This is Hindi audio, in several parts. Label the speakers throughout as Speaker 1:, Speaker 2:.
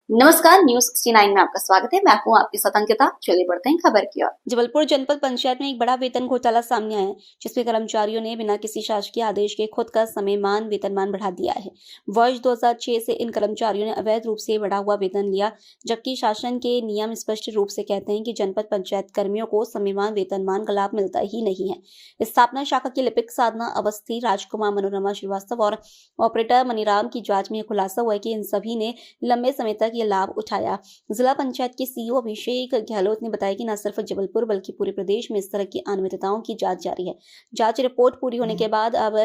Speaker 1: नमस्कार, न्यूज 69 में आपका स्वागत है। मैं हूं आपकी साथ अंकिता। चलिए बढ़ते हैं खबर की ओर।
Speaker 2: जबलपुर जनपद पंचायत में एक बड़ा वेतन घोटाला सामने आया है, जिसमें कर्मचारियों ने बिना किसी शासकीय आदेश के खुद का समयमान वेतनमान बढ़ा दिया है। वर्ष 2006 से इन कर्मचारियों ने अवैध रूप से बढ़ा हुआ वेतन लिया, जबकि शासन के नियम स्पष्ट रूप से कहते हैं कि जनपद पंचायत कर्मियों को समयमान वेतनमान का लाभ मिलता ही नहीं है। स्थापना शाखा की लिपिक साधना अवस्थी, राजकुमार, मनोरमा श्रीवास्तव और ऑपरेटर मनीराम की जांच में यह खुलासा हुआ है कि इन सभी ने लंबे समय तक ये लाभ उठाया। जिला पंचायत के सीईओ अभिषेक गहलोत ने बताया कि न सिर्फ जबलपुर बल्कि पूरे प्रदेश में इस तरह की अनियमितताओं की जांच जारी है। जांच रिपोर्ट पूरी होने के बाद अब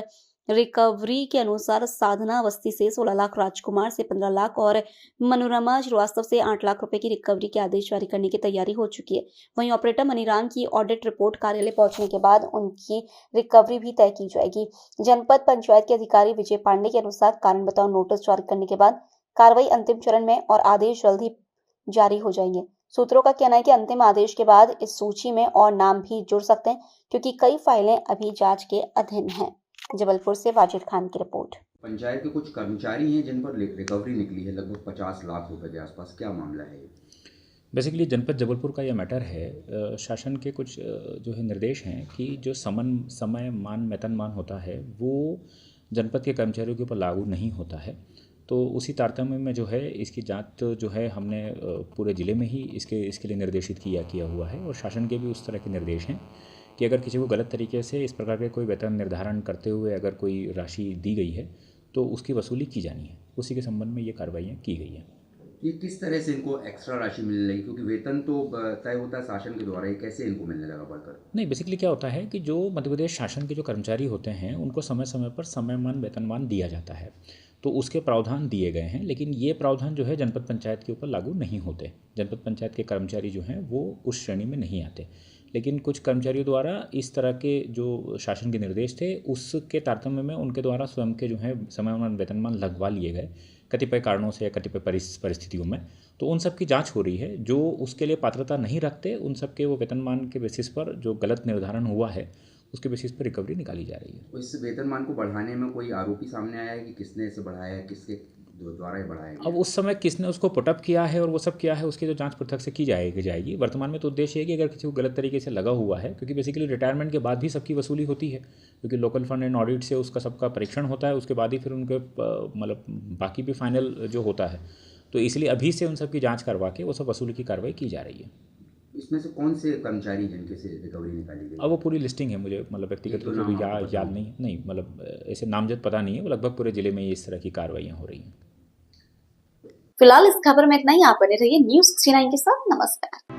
Speaker 2: रिकवरी के अनुसार साधना अवस्थी से 16 लाख, राजकुमार से 15 लाख और मनोरमा श्रीवास्तव से 8 लाख रुपए की रिकवरी के आदेश जारी करने की तैयारी हो चुकी है। वहीं ऑपरेटर मनीराम की ऑडिट रिपोर्ट कार्यालय पहुंचने के बाद उनकी रिकवरी भी तय की जाएगी। जनपद पंचायत के अधिकारी विजय पांडे के अनुसार कारण बताओ नोटिस जारी करने के बाद कार्रवाई अंतिम चरण में और आदेश जल्द ही जारी हो जाएंगे। सूत्रों का कहना है कि अंतिम आदेश के बाद इस सूची में और नाम भी जुड़ सकते हैं, क्योंकि कई फाइलें अभी जांच के अधीन हैं। जबलपुर से वाजिद खान की रिपोर्ट।
Speaker 3: पंचायत के कुछ कर्मचारी हैं जिन पर रिकवरी निकली है लगभग 50 लाख रुपए के आसपास, क्या मामला है?
Speaker 4: बेसिकली जनपद जबलपुर का यह मैटर है। शासन के कुछ जो है निर्देश हैं कि जो समय मान वेतनमान होता है वो जनपद के कर्मचारियों के ऊपर लागू नहीं होता है। तो उसी तारतम्य में जो है इसकी जांच जो है हमने पूरे ज़िले में ही इसके लिए निर्देशित किया हुआ है, और शासन के भी उस तरह के निर्देश हैं कि अगर किसी को गलत तरीके से इस प्रकार के कोई वेतन निर्धारण करते हुए अगर कोई राशि दी गई है तो उसकी वसूली की जानी है। उसी के संबंध में ये कार्रवाइयाँ की गई हैं।
Speaker 3: ये किस तरह से इनको एक्स्ट्रा राशि मिलने लगी, क्योंकि वेतन तो तय होता है शासन के द्वारा, ये कैसे इनको मिलने लगा बढ़कर?
Speaker 4: नहीं, बेसिकली क्या होता है कि जो मध्य प्रदेश शासन के जो कर्मचारी होते हैं उनको समय समय पर समयमान वेतनमान दिया जाता है, तो उसके प्रावधान दिए गए हैं, लेकिन ये प्रावधान जो है जनपद पंचायत के ऊपर लागू नहीं होते। जनपद पंचायत के कर्मचारी जो हैं वो उस श्रेणी में नहीं आते, लेकिन कुछ कर्मचारियों द्वारा इस तरह के जो शासन के निर्देश थे उसके तारतम्य में उनके द्वारा स्वयं के जो है समयमान वेतनमान लगवा लिए गए कतिपय कारणों से या कतिपय परिस्थितियों में। तो उन सब की जांच हो रही है। जो उसके लिए पात्रता नहीं रखते उन सब के वो वेतनमान के बेसिस पर जो गलत निर्धारण हुआ है उसके बेसिस पर रिकवरी निकाली जा रही है।
Speaker 3: इस वेतनमान को बढ़ाने में कोई आरोपी सामने आया है कि किसने इसे बढ़ाया है, किसके द्वारा बढ़ाया गया?
Speaker 4: अब उस समय किसने उसको पुटअप किया है और वो सब किया है उसकी तो जांच पृथक से की जाएगी। वर्तमान में तो उद्देश्य है कि अगर किसी को गलत तरीके से लगा हुआ है, क्योंकि बेसिकली रिटायरमेंट के बाद भी सबकी वसूली होती है, क्योंकि लोकल फंड एंड ऑडिट से उसका सबका परीक्षण होता है, उसके बाद ही फिर उनके मतलब बाकी भी फाइनल जो होता है, तो इसलिए अभी से उन सब की जाँच करवा के वो सब वसूली की कार्रवाई की जा रही है।
Speaker 3: इसमें से कौन से कर्मचारी जिनके से रिकवरी निकाली गई?
Speaker 4: अब वो पूरी लिस्टिंग है, मुझे मतलब व्यक्तिगत रूप से भी याद नहीं मतलब ऐसे नामजद पता नहीं है। वो लगभग पूरे जिले में इस तरह की कार्रवाइयाँ हो रही हैं।
Speaker 1: फिलहाल इस खबर में इतना ही। आप बने रहिए न्यूज 69 के साथ। नमस्कार।